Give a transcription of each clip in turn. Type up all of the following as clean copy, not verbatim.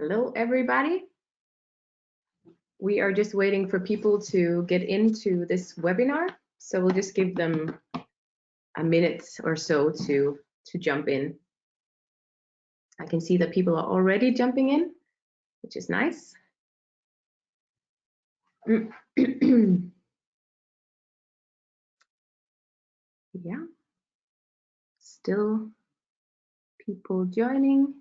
Hello, everybody. We are just waiting for people to get into this webinar, so we'll just give them a minute or so to jump in. I can see that people are already jumping in, which is nice. Yeah, still people joining.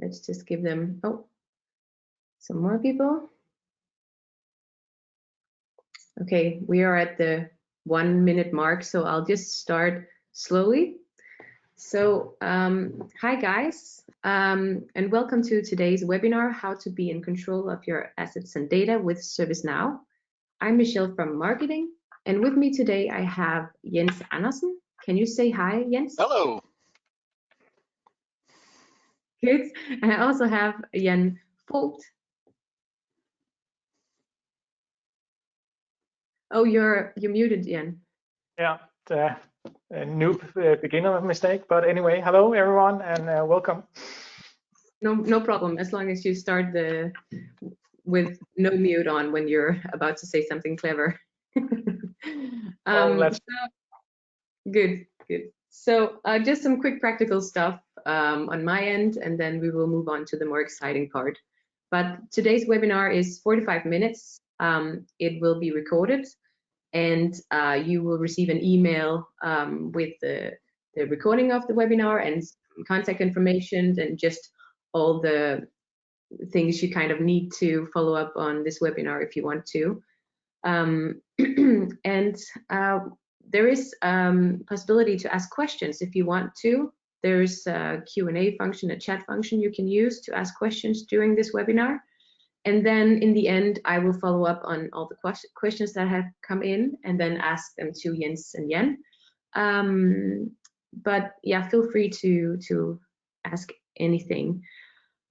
Let's just give them, some more people. Okay, we are at the 1 minute mark, so I'll just start slowly. So, hi guys, and welcome to today's webinar, How to be in control of your assets and data with ServiceNow. I'm Michelle from marketing, and with me today I have Jens Andersen. Can you say hi, Jens? Hello. Good. And I also have Jan Vogt. Oh, you're muted, Jan. Yeah, a noob beginner mistake, but anyway, hello everyone and welcome. No problem, as long as you start with no mute on when you're about to say something clever. Good. So just some quick practical stuff on my end, and then we will move on to the more exciting part. But today's webinar is 45 minutes. It will be recorded, and you will receive an email with the recording of the webinar and contact information and just all the things you kind of need to follow up on this webinar if you want to. There is possibility to ask questions if you want to. There's a Q&A function, a chat function you can use to ask questions during this webinar. And then in the end, I will follow up on all the questions that have come in and then ask them to Jens and Jan. But yeah, feel free to ask anything.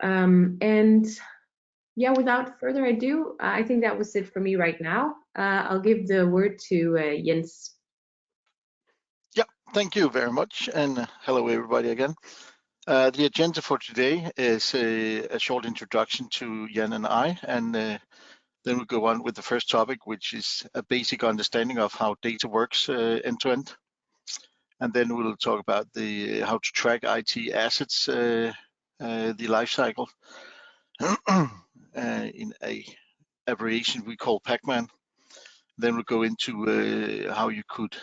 And yeah, without further ado, I think that was it for me right now. I'll give the word to Jens. Yeah, thank you very much, and hello everybody again. The agenda for today is a short introduction to Jan and I, and then we'll go on with the first topic, which is a basic understanding of how data works end to end. And then we'll talk about how to track IT assets, the life cycle, in a abbreviation we call PACMAN. Then we'll go into how you could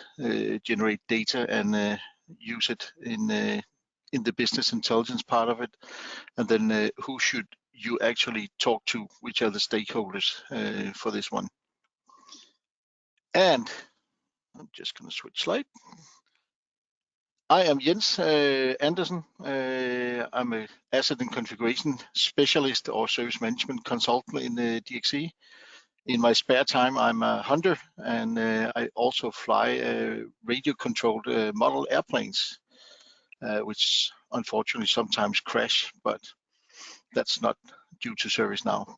generate data and use it in the business intelligence part of it, and then who should you actually talk to, which are the stakeholders for this one. And I'm just going to switch slide. I am Jens Andersen. I'm an asset and configuration specialist or service management consultant in the DXC. In my spare time, I'm a hunter, and I also fly radio-controlled model airplanes, which unfortunately sometimes crash, but that's not due to ServiceNow.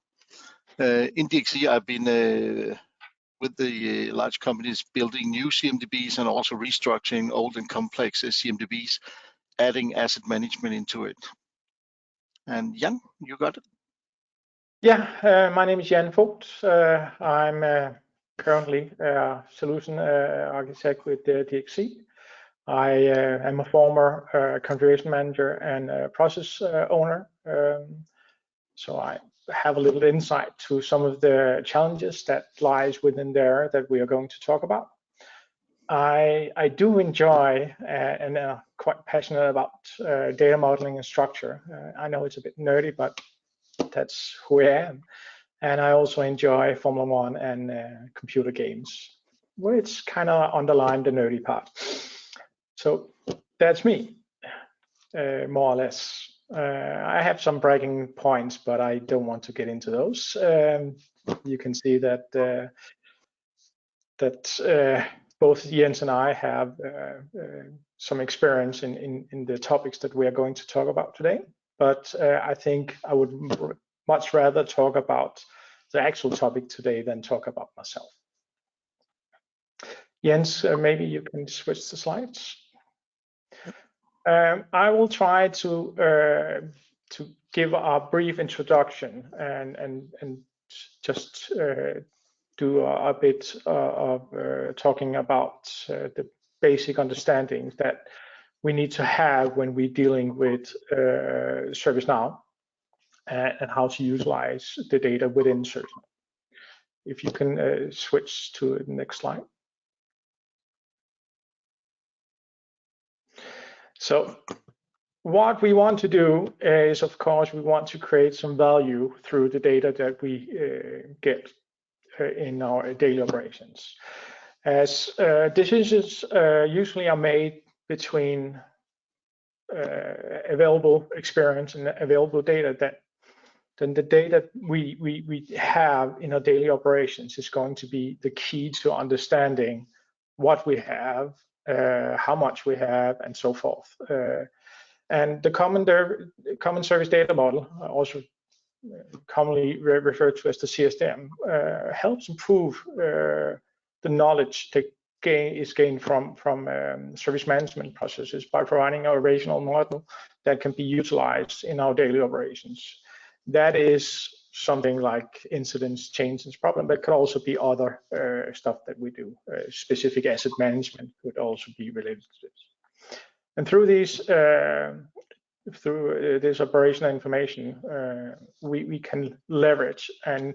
In DXC, I've been with the large companies building new CMDBs and also restructuring old and complex CMDBs, adding asset management into it. And Jan, you got it? Yeah, my name is Jan Vogt. I'm currently a solution architect with DXC. I am a former configuration manager and process owner, so I have a little insight to some of the challenges that lies within there that we are going to talk about. I do enjoy and quite passionate about data modeling and structure. I know it's a bit nerdy, but that's who I am. And I also enjoy Formula One and computer games, which kind of underline the nerdy part. So that's me, more or less. I have some bragging points, but I don't want to get into those. You can see that both Jens and I have some experience in the topics that we are going to talk about today. But I think I would much rather talk about the actual topic today than talk about myself. Jens, maybe you can switch the slides. I will try to give a brief introduction and just do a bit of talking about the basic understandings that we need to have when we're dealing with ServiceNow and how to utilize the data within ServiceNow. If you can switch to the next slide. So what we want to do is, of course, we want to create some value through the data that we get in our daily operations. As decisions usually are made between available experience and available data, then the data we have in our daily operations is going to be the key to understanding what we have, how much we have, and so forth. And the common service data model, also commonly referred to as the CSDM, helps improve the knowledge that is gained from service management processes by providing a relational model that can be utilized in our daily operations. That is something like incidents, changes, problems, but could also be other stuff that we do. Specific asset management could also be related to this. And through these this operational information, we can leverage and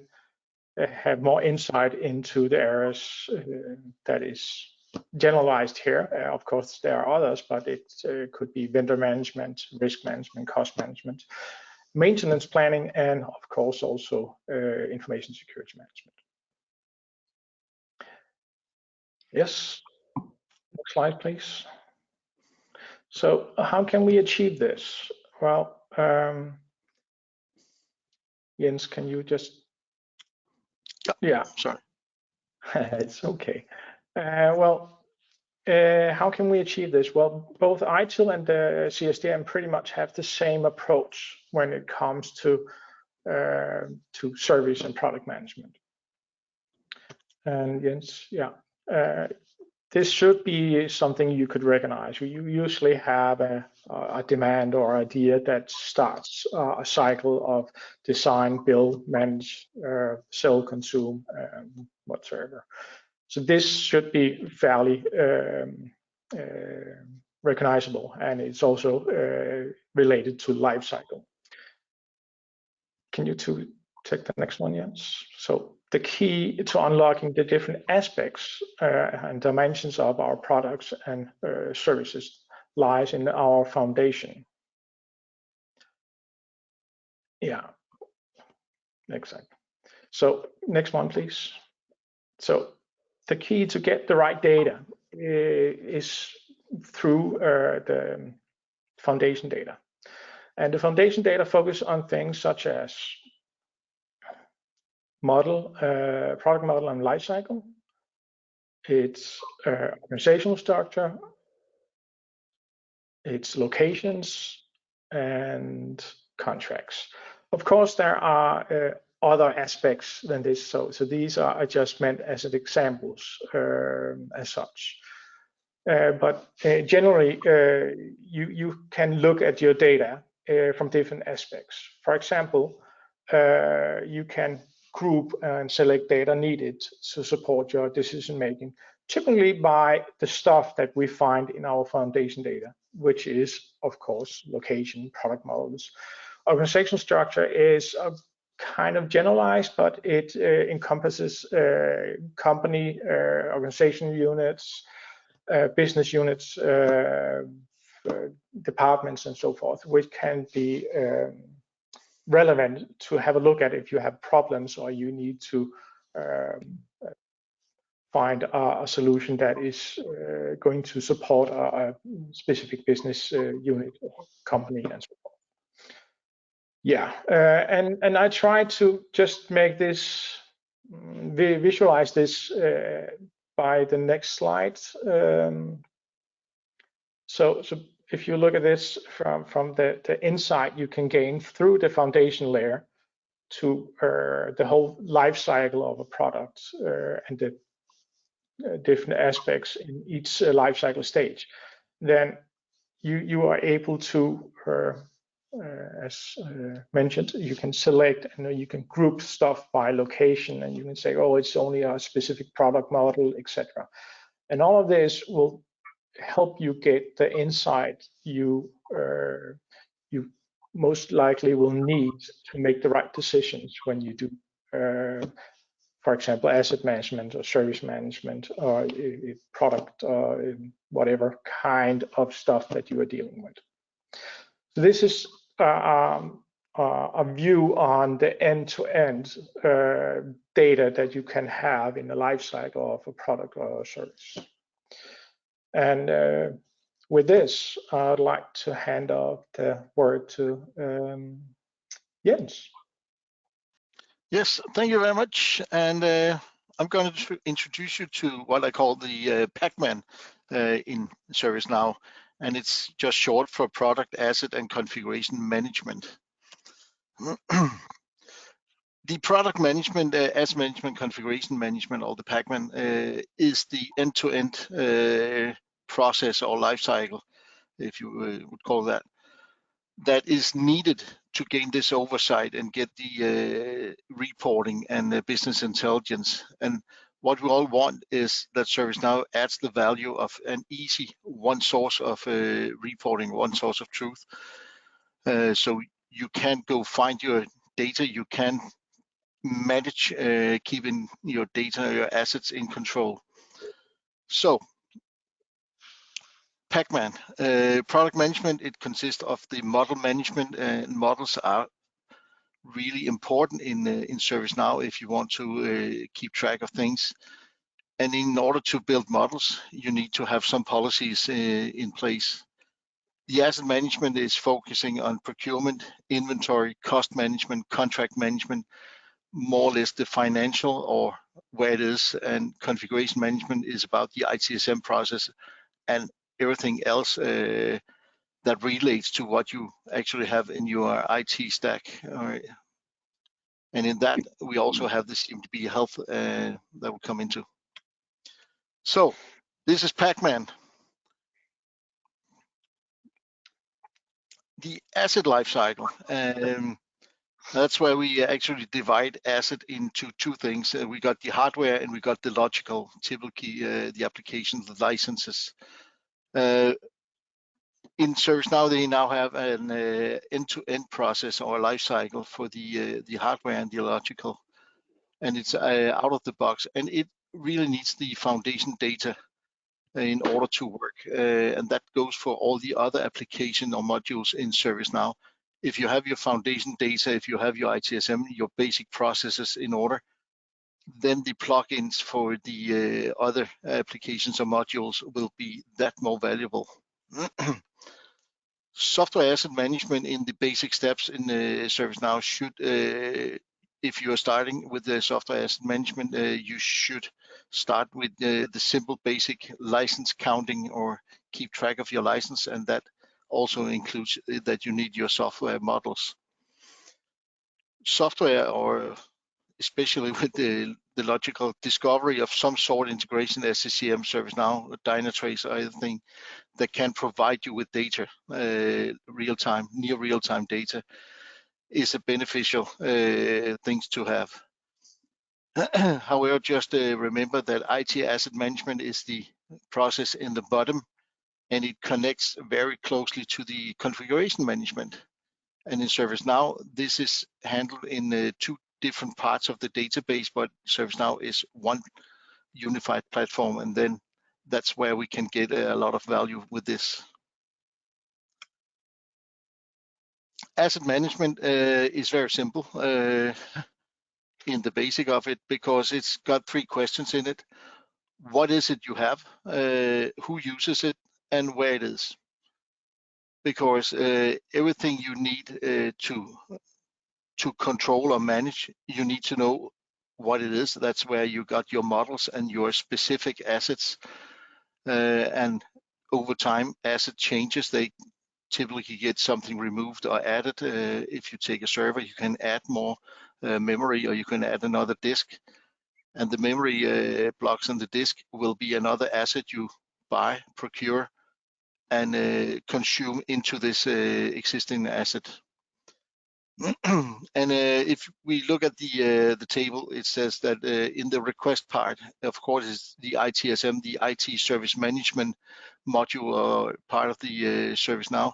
have more insight into the areas that is generalized here. Of course, there are others, but it could be vendor management, risk management, cost management, maintenance planning, and of course also information security management. Yes, next slide, please. So how can we achieve this? Well, Jens, can you just? Yeah. Sorry. It's okay. How can we achieve this? Well, both ITIL and the CSDM pretty much have the same approach when it comes to service and product management. And Jens, yeah. This should be something you could recognize. You usually have a demand or idea that starts a cycle of design, build, manage, sell, consume, whatsoever. So this should be fairly recognizable, and it's also related to life cycle. Can you take the next one, Jens? So the key to unlocking the different aspects and dimensions of our products and services lies in our foundation. Yeah, exactly. So next one, please. So the key to get the right data is through the foundation data. And the foundation data focus on things such as model, product model and life cycle. It's organizational structure, it's locations, and contracts. Of course, there are other aspects than this. So these are just meant as examples as such. But generally, you can look at your data from different aspects. For example, you can group and select data needed to support your decision making, typically by the stuff that we find in our foundation data, which is, of course, location, product models. Organizational structure is kind of generalized, but it encompasses company, organization units, business units, departments, and so forth, which can be relevant to have a look at if you have problems or you need to find a solution that is going to support a specific business unit or company and so forth. Yeah, and I try to just make this, visualize this by the next slide. So if you look at this from the insight you can gain through the foundation layer to the whole life cycle of a product and the different aspects in each lifecycle stage, then you are able to, as mentioned, you can select and you can group stuff by location, and you can say, oh, it's only a specific product model, etc. And all of this will help you get the insight you most likely will need to make the right decisions when you do, for example, asset management or service management or product, whatever kind of stuff that you are dealing with. So this is a view on the end-to-end data that you can have in the life cycle of a product or a service. And with this, I'd like to hand off the word to Jens. Yes, thank you very much. And I'm going to introduce you to what I call the PACMAN in ServiceNow. And it's just short for Product Asset and Configuration Management. The product management, asset management, configuration management, or the PACMAN, is the end-to-end process or life cycle, if you would call that is needed to gain this oversight and get the reporting and the business intelligence. And what we all want is that ServiceNow adds the value of an easy one source of reporting, one source of truth. So you can go find your data, you can manage keeping your data, your assets in control. So PACMAN, product management, it consists of the model management, and models are really important in ServiceNow if you want to keep track of things. And in order to build models, you need to have some policies in place. The asset management is focusing on procurement, inventory, cost management, contract management, more or less the financial or where it is, and configuration management is about the ITSM process and everything else that relates to what you actually have in your IT stack. And in that, we also have the CMDB health that will come into. So this is PACMAN. The asset lifecycle. That's where we actually divide asset into two things. We got the hardware and we got the logical, typically the applications, the licenses. In ServiceNow, they now have an end-to-end process or life cycle for the hardware and the logical, and it's out of the box, and it really needs the foundation data in order to work, and that goes for all the other application or modules in ServiceNow. If you have your foundation data, if you have your ITSM, your basic processes in order, then the plugins for the other applications or modules will be that more valuable. Software asset management in the basic steps in ServiceNow should, if you are starting with the software asset management, you should start with the simple basic license counting or keep track of your license, and that also includes that you need your software models. Software, or especially with the logical discovery of some sort integration, SCCM, ServiceNow, Dynatrace, or anything that can provide you with data, real-time, near real-time data, is a beneficial things to have. However, just remember that IT asset management is the process in the bottom, and it connects very closely to the configuration management. And in ServiceNow, this is handled in two different parts of the database, but ServiceNow is one unified platform, and then that's where we can get a lot of value with this. Asset management is very simple in the basic of it, because it's got three questions in it. What is it you have? Who uses it? And where it is? Because everything you need to control or manage, you need to know what it is. That's where you got your models and your specific assets. And over time, asset changes. They typically get something removed or added. If you take a server, you can add more memory, or you can add another disk. and the memory blocks on the disk will be another asset you buy, procure, and consume into this existing asset. And if we look at the table, it says that in the request part, of course, is the ITSM, the IT Service Management module, or part of the ServiceNow.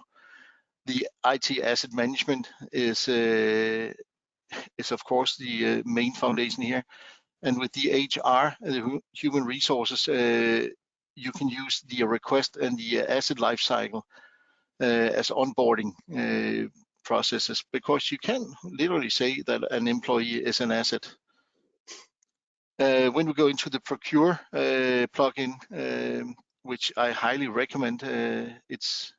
The IT Asset Management is of course the main foundation here. And with the HR, the human resources, you can use the request and the asset lifecycle as onboarding processes, because you can literally say that an employee is an asset. When we go into the procure plugin, which I highly recommend, it's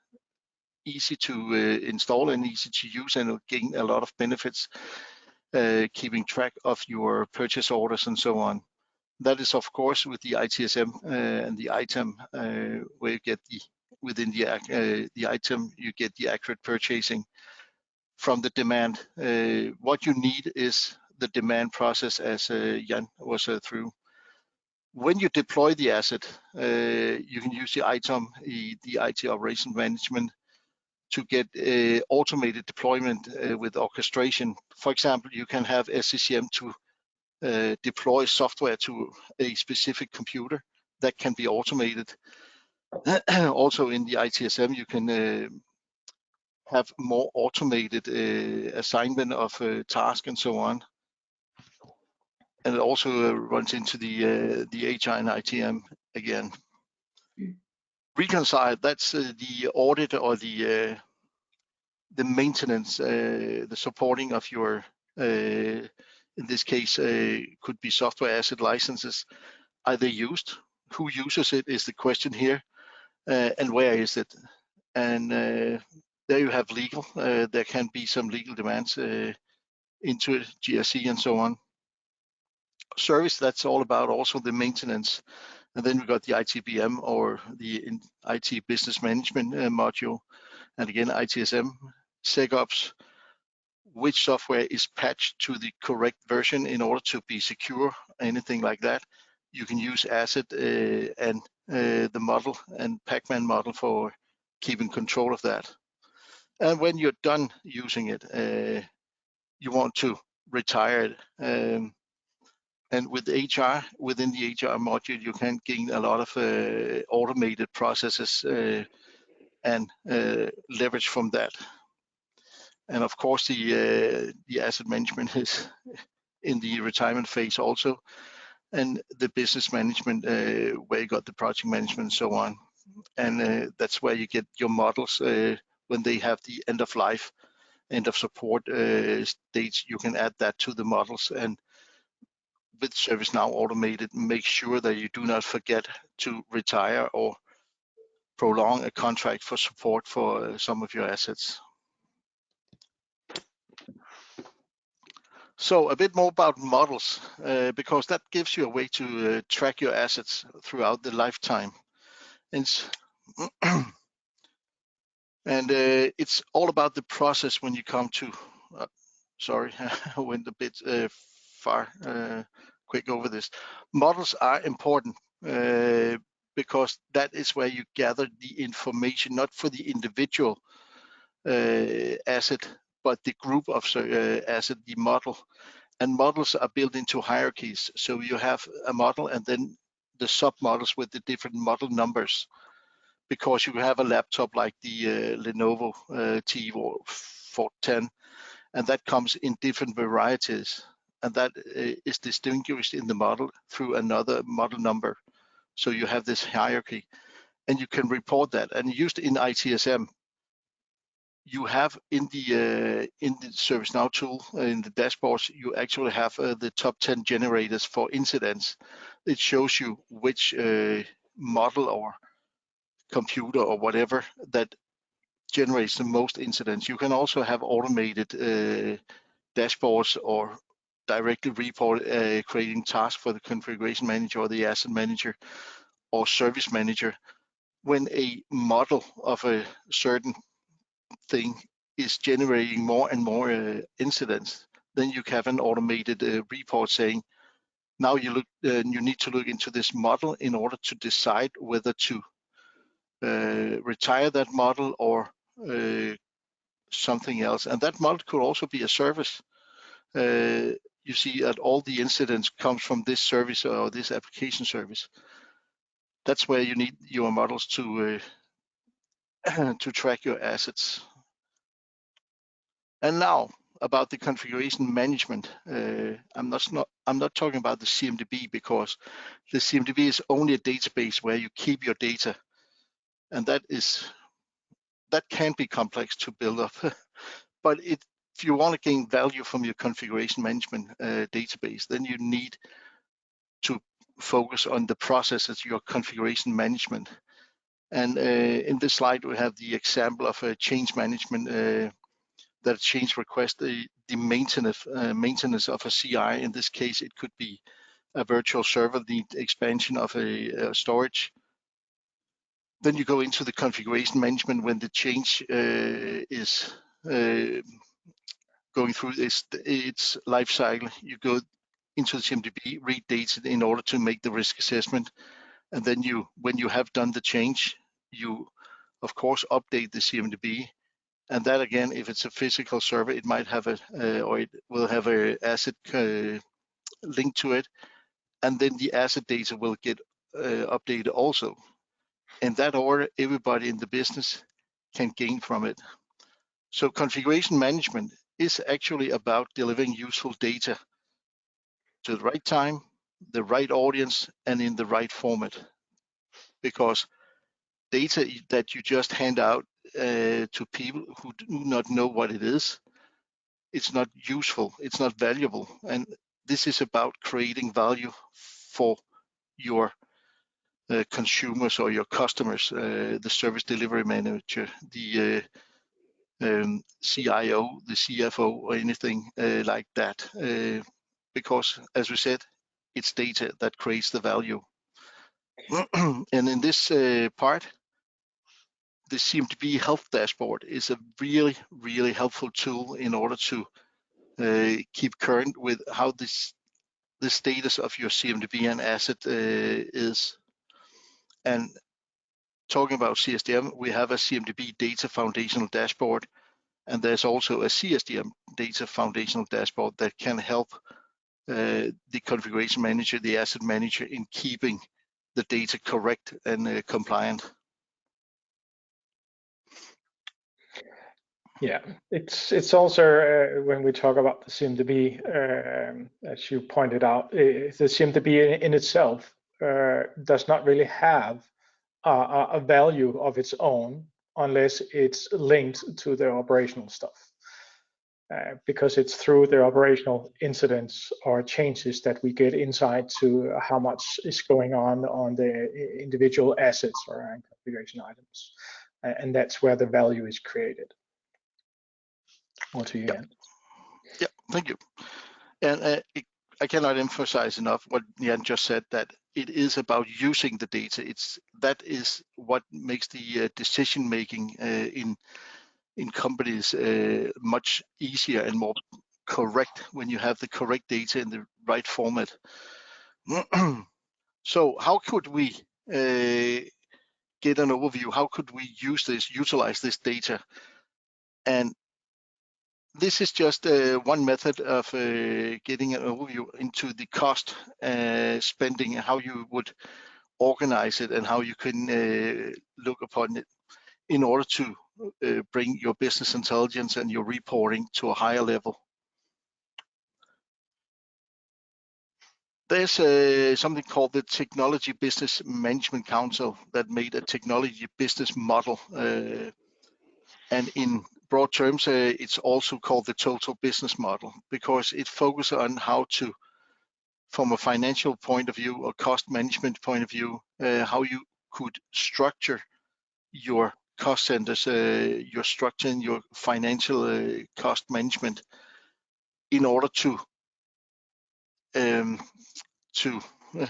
easy to install and easy to use, and it'll gain a lot of benefits, keeping track of your purchase orders and so on. That is, of course, with the ITSM and the item, where you get within the item, you get the accurate purchasing from the demand. What you need is the demand process, as Jan was through. When you deploy the asset, you can use the item, the IT operation management, to get automated deployment with orchestration. For example, you can have SCCM to deploy software to a specific computer that can be automated. Also in the ITSM, you can have more automated assignment of tasks and so on. And it also runs into the HR and ITM again. Reconcile, that's the audit or the maintenance, the supporting of your, in this case, could be software asset licenses. Are they used? Who uses it is the question here, and where is it? And there you have legal. There can be some legal demands into it, GRC and so on. Service, that's all about also the maintenance. And then we got the ITBM, or the IT Business Management module. And again, ITSM, SecOps, which software is patched to the correct version in order to be secure, anything like that. You can use asset and the model and PACMAN model for keeping control of that. And when you're done using it, you want to retire it. And with HR, within the HR module, you can gain a lot of automated processes and leverage from that. And of course, the asset management is in the retirement phase also, and the business management, where you got the project management and so on. And that's where you get your models when they have the end of life, end of support stage. You can add that to the models, and with ServiceNow automated, make sure that you do not forget to retire or prolong a contract for support for some of your assets. So a bit more about models, because that gives you a way to track your assets throughout the lifetime. And it's all about the process when you come to, sorry, I went a bit quick over this. Models are important because that is where you gather the information, not for the individual asset, but the group of asset, the model. And models are built into hierarchies. So you have a model and then the sub-models with the different model numbers, because you have a laptop like the Lenovo T410, and that comes in different varieties, and that is distinguished in the model through another model number. So you have this hierarchy, and you can report that. And used in ITSM, you have in the ServiceNow tool, in the dashboards, you actually have the top 10 generators for incidents. It shows you which model or computer or whatever that generates the most incidents. You can also have automated dashboards or directly report creating tasks for the configuration manager or the asset manager or service manager. When a model of a certain thing is generating more and more incidents, then you have an automated report saying Now you need to look into this model in order to decide whether to retire that model or something else. And that model could also be a service. You see that all the incidents comes from this service or this application service. That's where you need your models to to track your assets. And now about the configuration management. I'm not talking about the CMDB, because the CMDB is only a database where you keep your data, and that can be complex to build up. But if you want to gain value from your configuration management database, then you need to focus on the processes, your configuration management. And in this slide, we have the example of a change management, that change request, the maintenance of a CI. In this case, it could be a virtual server, the expansion of a storage. Then you go into the configuration management when the change is going through its life cycle. You go into the CMDB, read data in order to make the risk assessment. And then when you have done the change, you of course update the CMDB. And that again, if it's a physical server, it might have or it will have a asset linked to it. And then the asset data will get updated also. In that order, everybody in the business can gain from it. So configuration management is actually about delivering useful data to the right time, the right audience, and in the right format. Because data that you just hand out to people who do not know what it is, it's not useful, it's not valuable. And this is about creating value for your consumers or your customers, the service delivery manager, the CIO, the CFO, or anything like that. Because as we said, it's data that creates the value. And in this part, the CMDB health dashboard is a really, really helpful tool in order to keep current with how the status of your CMDB and asset is. And talking about CSDM, we have a CMDB data foundational dashboard, and there's also a CSDM data foundational dashboard that can help the configuration manager, the asset manager, in keeping the data correct and compliant. Yeah, it's also when we talk about the CMDB, as you pointed out, the CMDB in itself does not really have a value of its own unless it's linked to the operational stuff. Because it's through the operational incidents or changes that we get insight to how much is going on the individual assets or configuration items. And that's where the value is created. Over to you, Jan. Yeah, thank you. And I cannot emphasize enough what Jan just said, that it is about using the data. That is what makes the decision making in companies much easier and more correct when you have the correct data in the right format. So how could we get an overview? How could we utilize this data? And this is just one method of getting an overview into the cost spending, how you would organize it and how you can look upon it in order to bring your business intelligence and your reporting to a higher level. There's something called the Technology Business Management Council that made a technology business model. And in broad terms, it's also called the total business model, because it focuses on how to, from a financial point of view or cost management point of view, how you could structure your cost centers, your structure and your financial cost management in order to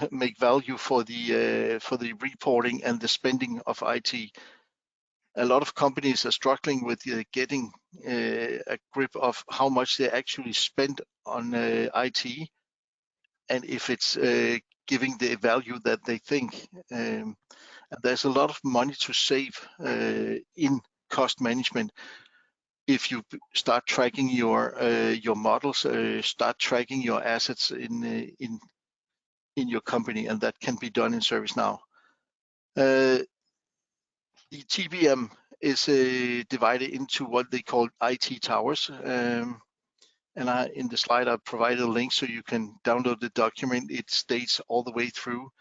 make value for the reporting and the spending of IT. A lot of companies are struggling with getting a grip of how much they actually spend on IT, and if it's giving the value that they think. And there's a lot of money to save in cost management if you start tracking your models, start tracking your assets in your company, and that can be done in ServiceNow. The TPM is divided into what they call IT towers. And in the slide, I've provided a link so you can download the document. It states all the way through.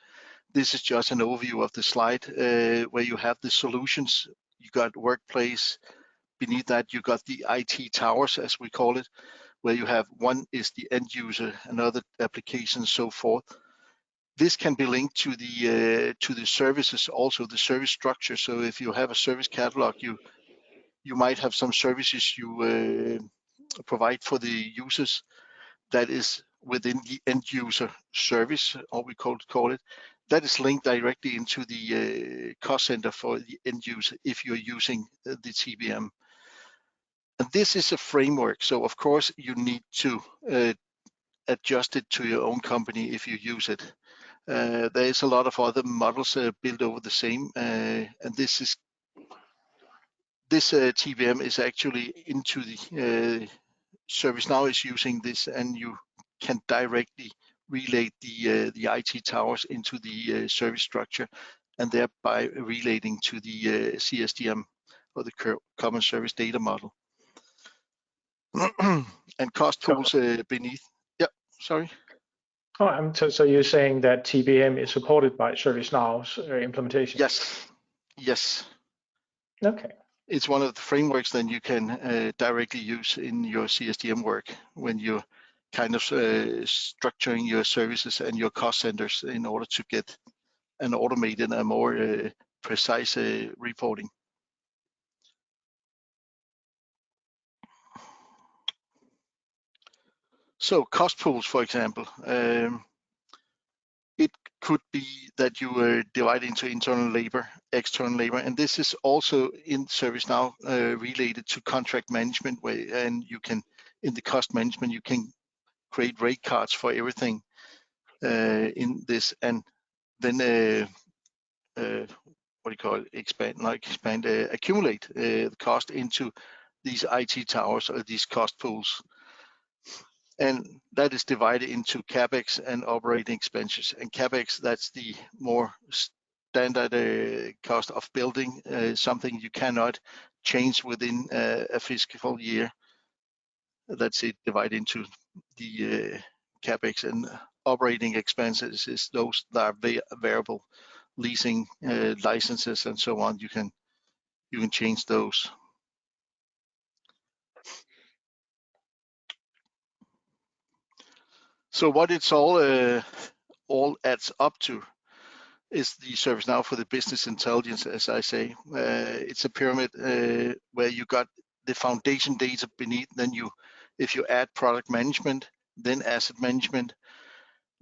This is just an overview of the slide where you have the solutions. You got workplace. Beneath that, you got the IT towers, as we call it, where you have one is the end user, another application, so forth. This can be linked to the services, also the service structure. So if you have a service catalog, you might have some services you provide for the users that is within the end user service, or we call it, that is linked directly into the cost center for the end user if you're using the TPM. And this is a framework, so of course you need to adjust it to your own company if you use it. There is a lot of other models built over the same, and this TPM is actually into the ServiceNow is using this, and you can directly relate the IT towers into the service structure, and thereby relating to the CSDM, or the Common Service Data Model. And cost pools beneath. Yeah, sorry. Oh, so you're saying that TPM is supported by ServiceNow's implementation? Yes. Okay. It's one of the frameworks that you can directly use in your CSDM work when you're kind of structuring your services and your cost centers in order to get an automated and more precise reporting. So cost pools, for example, it could be that you divide into internal labor, external labor, and this is also in ServiceNow related to contract management, and you can, in the cost management, you can create rate cards for everything in this, and then what do you call it? Accumulate the cost into these IT towers or these cost pools. And that is divided into CapEx and operating expenses. And CapEx, that's the more standard cost of building, something you cannot change within a fiscal year. That's it, divided into the CapEx, and operating expenses is those that are variable, leasing, licenses, and so on. You can change those. So what it's all adds up to is the ServiceNow for the business intelligence, as I say. It's a pyramid where you got the foundation data beneath. Then if you add product management, then asset management,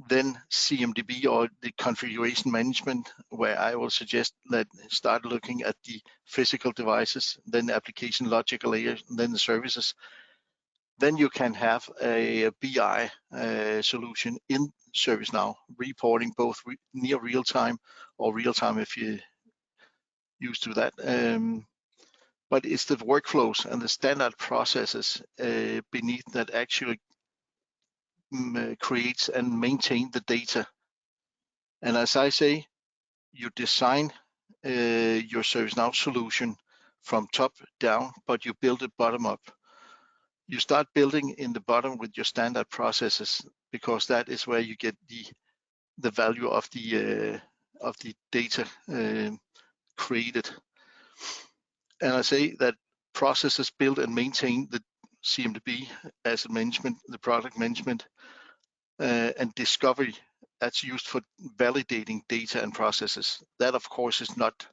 then CMDB, or the configuration management, where I will suggest that start looking at the physical devices, then the application logical layer, then the services. Then you can have a BI solution in ServiceNow, reporting both near real time or real time if you're used to that. But it's the workflows and the standard processes beneath that actually creates and maintain the data. And as I say, you design your ServiceNow solution from top down, but you build it bottom up. You start building in the bottom with your standard processes, because that is where you get the value of the data created. And I say that processes build and maintain the CMDB, asset management, the product management, and discovery. That's used for validating data and processes. That, of course, is not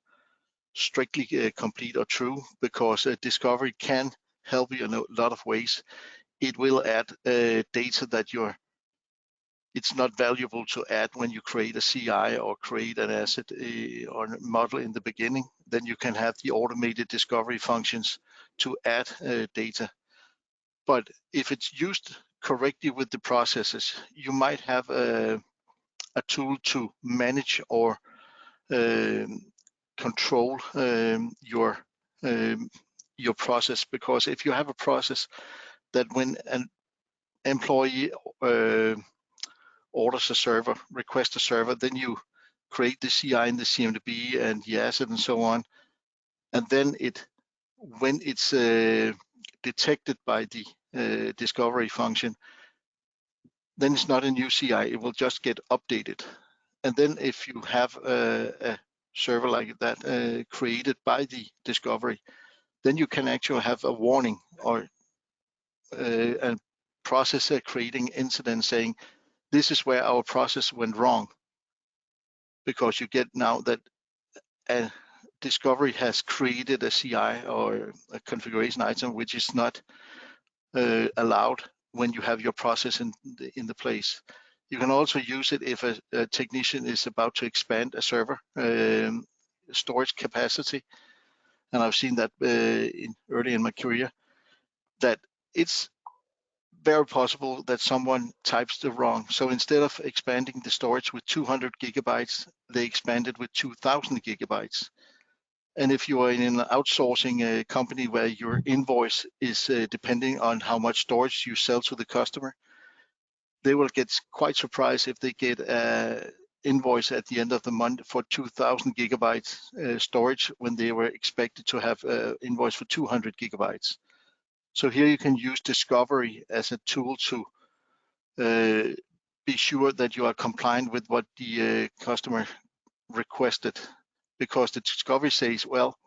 strictly complete or true, because discovery can help you in a lot of ways. It will add data that it's not valuable to add when you create a CI or create an asset or a model in the beginning. Then you can have the automated discovery functions to add data. But if it's used correctly with the processes, you might have a tool to manage or control your process. Because if you have a process that when an employee orders a server, requests a server, then you create the CI and the CMDB and the asset and so on, and then when it's detected by the discovery function, then it's not a new CI, it will just get updated. And then if you have a server like that created by the discovery, then you can actually have a warning or a processor creating incident saying, this is where our process went wrong. Because you get now that a discovery has created a CI or a configuration item which is not allowed when you have your process in the place. You can also use it if a technician is about to expand a server storage capacity, and I've seen that early in my career, that it's very possible that someone types the wrong. So instead of expanding the storage with 200 gigabytes, they expanded with 2,000 gigabytes. And if you are in an outsourcing company where your invoice is depending on how much storage you sell to the customer, they will get quite surprised if they get an invoice at the end of the month for 2,000 gigabytes storage when they were expected to have an invoice for 200 gigabytes. So here you can use discovery as a tool to be sure that you are compliant with what the customer requested, because the discovery says, well,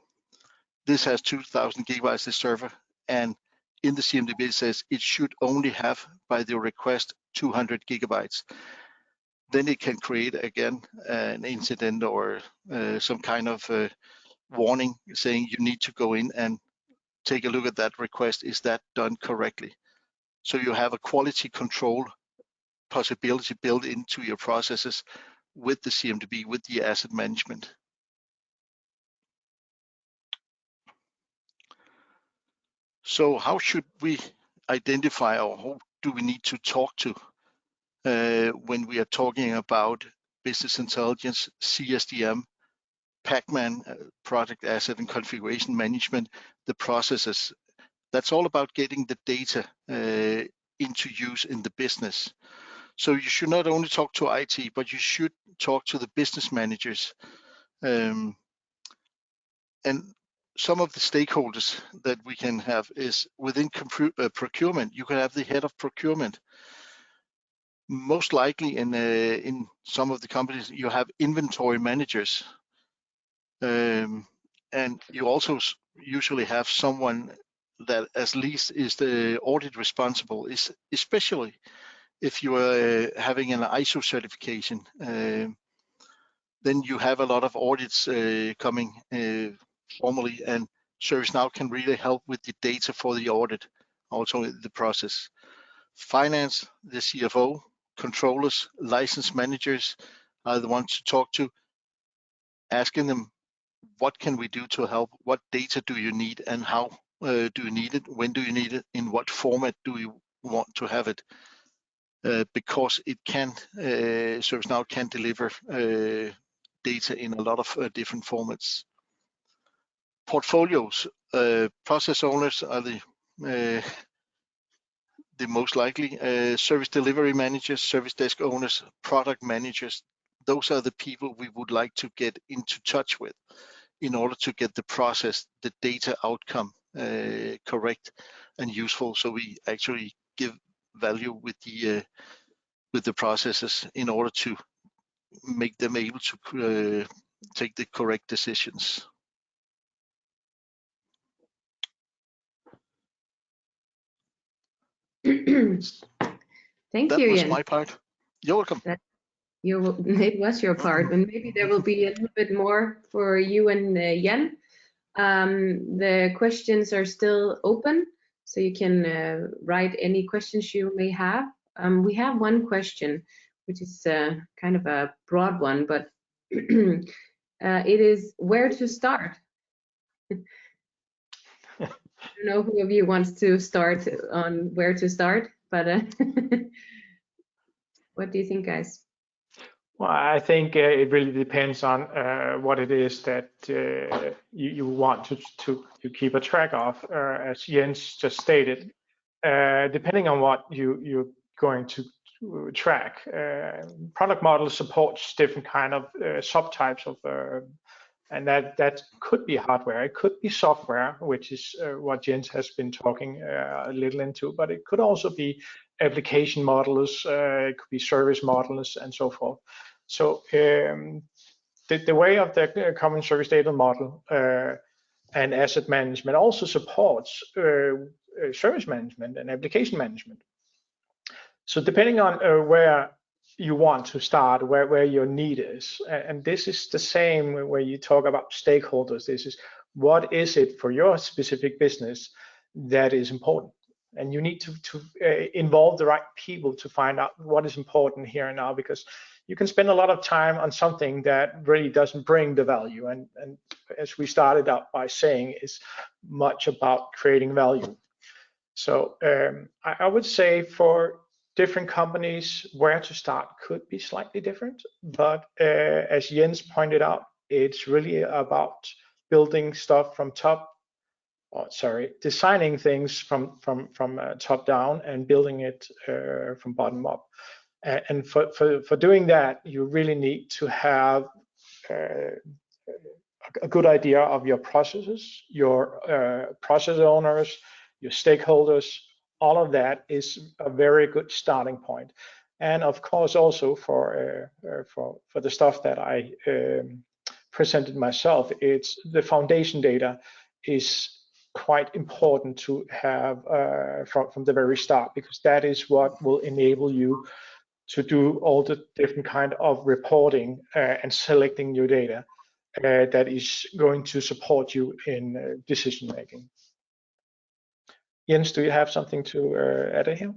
this has 2,000 gigabytes, this server, and in the CMDB it says it should only have, by the request, 200 gigabytes. Then it can create again an incident or some kind of warning saying you need to go in and take a look at that request. Is that done correctly? So you have a quality control possibility built into your processes with the CMDB, with the asset management. So how should we identify, or who do we need to talk to when we are talking about business intelligence, CSDM, PACMAN, project asset and configuration management, the processes? That's all about getting the data into use in the business. So you should not only talk to IT, but you should talk to the business managers. And some of the stakeholders that we can have is within procurement. You can have the head of procurement. Most likely in some of the companies, you have inventory managers. And you also usually have someone that at least is the audit responsible, especially if you are having an ISO certification. Then you have a lot of audits coming formally, and ServiceNow can really help with the data for the audit, also the process. Finance, the CFO, controllers, license managers are the ones to talk to, asking them, what can we do to help? What data do you need, and how do you need it? When do you need it? In what format do you want to have it? Because it can, ServiceNow can deliver data in a lot of different formats. Portfolios, process owners are the most likely. Service delivery managers, service desk owners, product managers, those are the people we would like to get into touch with in order to get the process, the data outcome correct and useful, so we actually give value with the processes in order to make them able to take the correct decisions. Thank that you, was Jens. my part. You're welcome. It was your part, and maybe there will be a little bit more for you and Jan. The questions are still open, so you can write any questions you may have. We have one question, which is kind of a broad one, but it is where to start. I don't know who of you wants to start on where to start. but what do you think, guys? Well, I think it really depends on what it is that you want to keep a track of. As Jens just stated, depending on what you're going to track, product model supports different kind of subtypes of, and that could be hardware, it could be software, which is what Jens has been talking a little into, but it could also be application models, it could be service models, and so forth. So the way of the common service data model and asset management also supports service management and application management. So depending on where you want to start, where your need is, and this is the same where you talk about stakeholders. This is what is it for your specific business that is important, and you need to involve the right people to find out what is important here and now, because you can spend a lot of time on something that really doesn't bring the value, and as we started out by saying, is much about creating value. So I would say for different companies, where to start could be slightly different, but as Jens pointed out, it's really about building stuff from designing things from top down and building it from bottom up. And for doing that, you really need to have a good idea of your processes, your process owners, your stakeholders. All of that is a very good starting point. And of course, also for the stuff that I presented myself, it's the foundation data is quite important to have from the very start, because that is what will enable you to do all the different kind of reporting and selecting your data that is going to support you in decision making. Jens, do you have something to add here?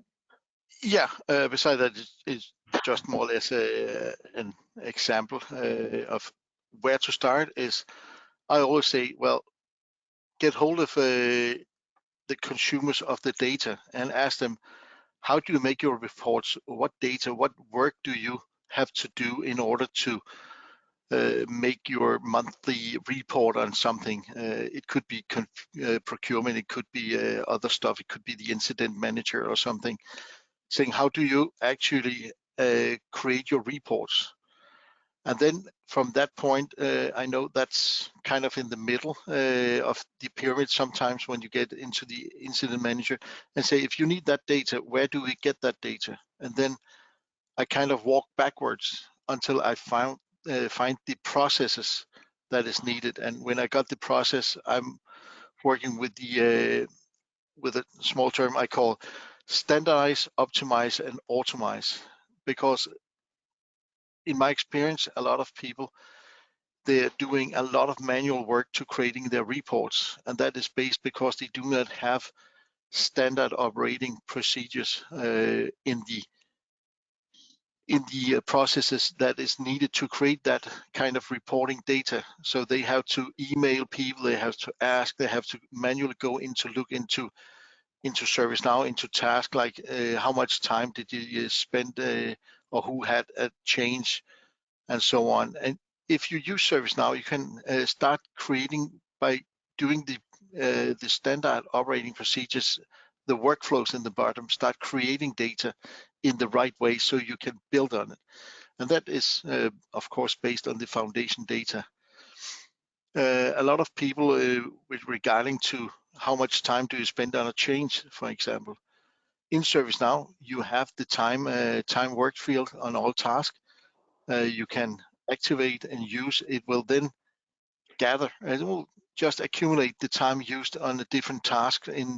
Yeah, besides that, it's just more or less an example of where to start. Is I always say, well, get hold of the consumers of the data and ask them, how do you make your reports? What data, what work do you have to do in order to make your monthly report on something? It could be procurement, it could be other stuff, it could be the incident manager or something. Saying, how do you actually create your reports? And then from that point, I know that's kind of in the middle of the pyramid sometimes when you get into the incident manager, and say, if you need that data, where do we get that data? And then I kind of walk backwards until I find the processes that is needed. And when I got the process, I'm working with with a small term I call standardize, optimize, and automate, because in my experience, a lot of people, they're doing a lot of manual work to creating their reports, and that is based because they do not have standard operating procedures in the processes that is needed to create that kind of reporting data. So they have to email people, they have to ask, they have to manually go look into ServiceNow, into tasks like how much time did you spend or who had a change and so on. And if you use ServiceNow, you can start creating by doing the standard operating procedures, the workflows in the bottom, start creating data in the right way so you can build on it. And that is, of course, based on the foundation data. A lot of people with regarding to how much time do you spend on a change, for example. In ServiceNow, you have the time worked field on all tasks. You can activate and use. It will then gather, and it will just accumulate the time used on the different tasks in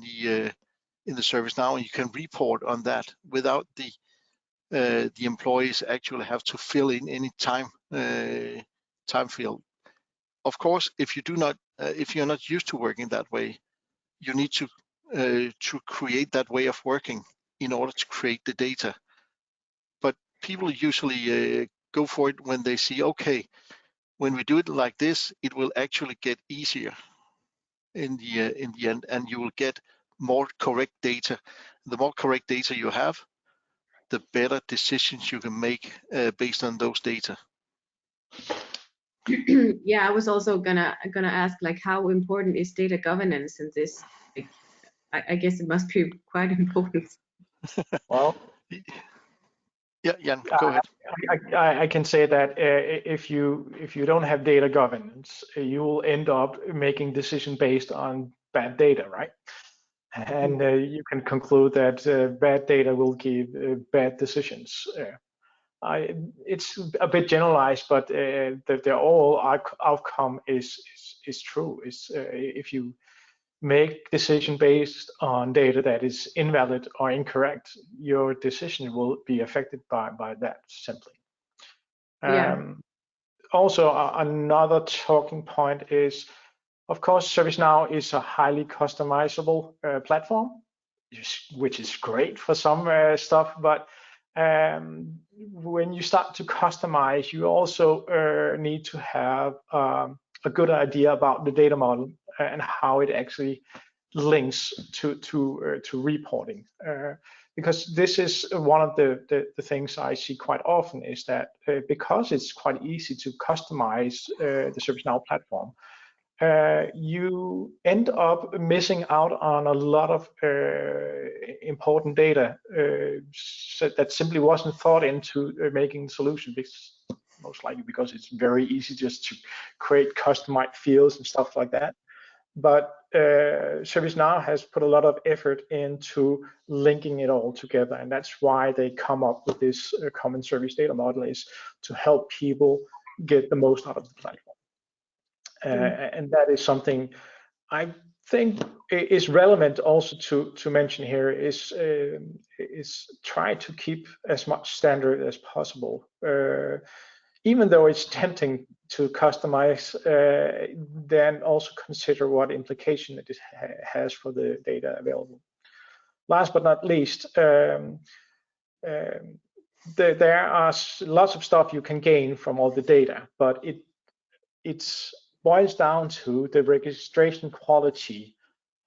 the ServiceNow, and you can report on that without the employees actually have to fill in any time field. Of course, if you're not used to working that way, you need to create that way of working in order to create the data. But people usually go for it when they see, okay, when we do it like this, it will actually get easier in the end, and you will get more correct data. The more correct data you have, the better decisions you can make based on those data. Yeah, I was also gonna ask, like, how important is data governance in this? Like, I guess it must be quite important. Well, yeah, Jan, go ahead. I can say that if you don't have data governance, you will end up making decisions based on bad data, right? And you can conclude that bad data will give bad decisions. It's a bit generalized, but the overall outcome is true. If you make decision based on data that is invalid or incorrect, your decision will be affected by that simply. Yeah. Also, another talking point is, of course, ServiceNow is a highly customizable platform, which is great for some stuff, but when you start to customize, you also need to have a good idea about the data model and how it actually links to reporting. Because this is one of the things I see quite often, is that because it's quite easy to customize the ServiceNow platform, you end up missing out on a lot of important data that simply wasn't thought into making the solution, most likely because it's very easy just to create customized fields and stuff like that. But ServiceNow has put a lot of effort into linking it all together, and that's why they come up with this common service data model, is to help people get the most out of the platform. And that is something I think is relevant also to mention here, is try to keep as much standard as possible. Even though it's tempting to customize, then also consider what implication it has for the data available. Last but not least, there are lots of stuff you can gain from all the data, but it boils down to the registration quality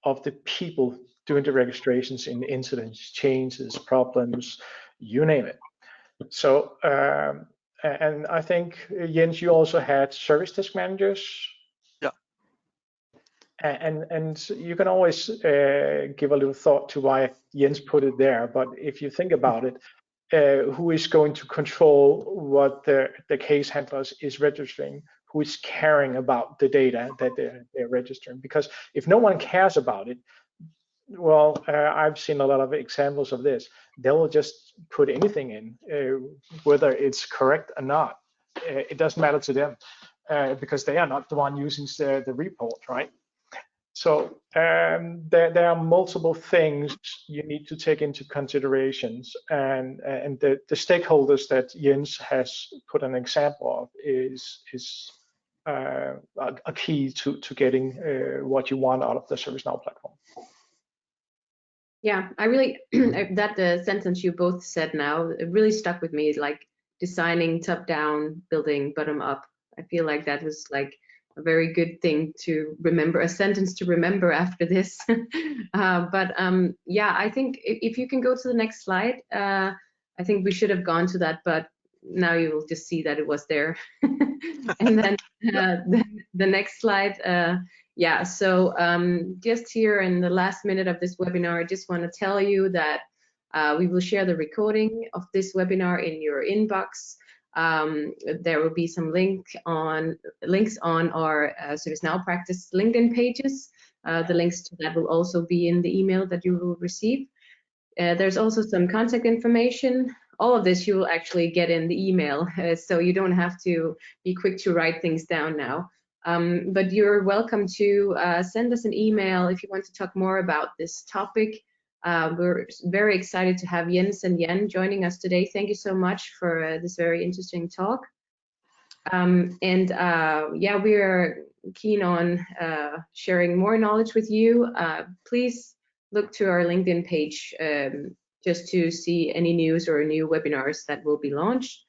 of the people doing the registrations in incidents, changes, problems, you name it. So, and I think, Jens, you also had service desk managers. Yeah. And you can always give a little thought to why Jens put it there. But if you think about it, who is going to control what the case handlers is registering? Who is caring about the data that they're registering? Because if no one cares about it, well, I've seen a lot of examples of this. They will just put anything in, whether it's correct or not. It doesn't matter to them because they are not the one using the report, right? So there are multiple things you need to take into considerations, and the stakeholders that Jens has put an example of is a key to getting what you want out of the ServiceNow platform. Yeah, I really, that sentence you both said now, it really stuck with me, like designing top down, building bottom up. I feel like that was like a very good thing to remember, a sentence to remember after this. Yeah, I think if you can go to the next slide, I think we should have gone to that, but now you will just see that it was there. And then the next slide, yeah, so just here in the last minute of this webinar, I just want to tell you that we will share the recording of this webinar in your inbox. There will be some links on our ServiceNow practice LinkedIn pages. The links to that will also be in the email that you will receive. There's also some contact information. All of this you will actually get in the email, so you don't have to be quick to write things down now. But you're welcome to send us an email if you want to talk more about this topic. We're very excited to have Jens and Jan joining us today. Thank you so much for this very interesting talk. Yeah, we are keen on sharing more knowledge with you. Please look to our LinkedIn page just to see any news or new webinars that will be launched.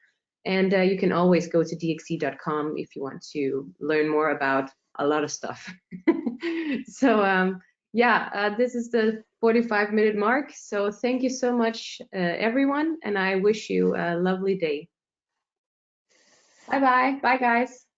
And you can always go to dxe.com if you want to learn more about a lot of stuff. So yeah, this is the 45-minute mark. So thank you so much, everyone, and I wish you a lovely day. Bye-bye. Bye, guys.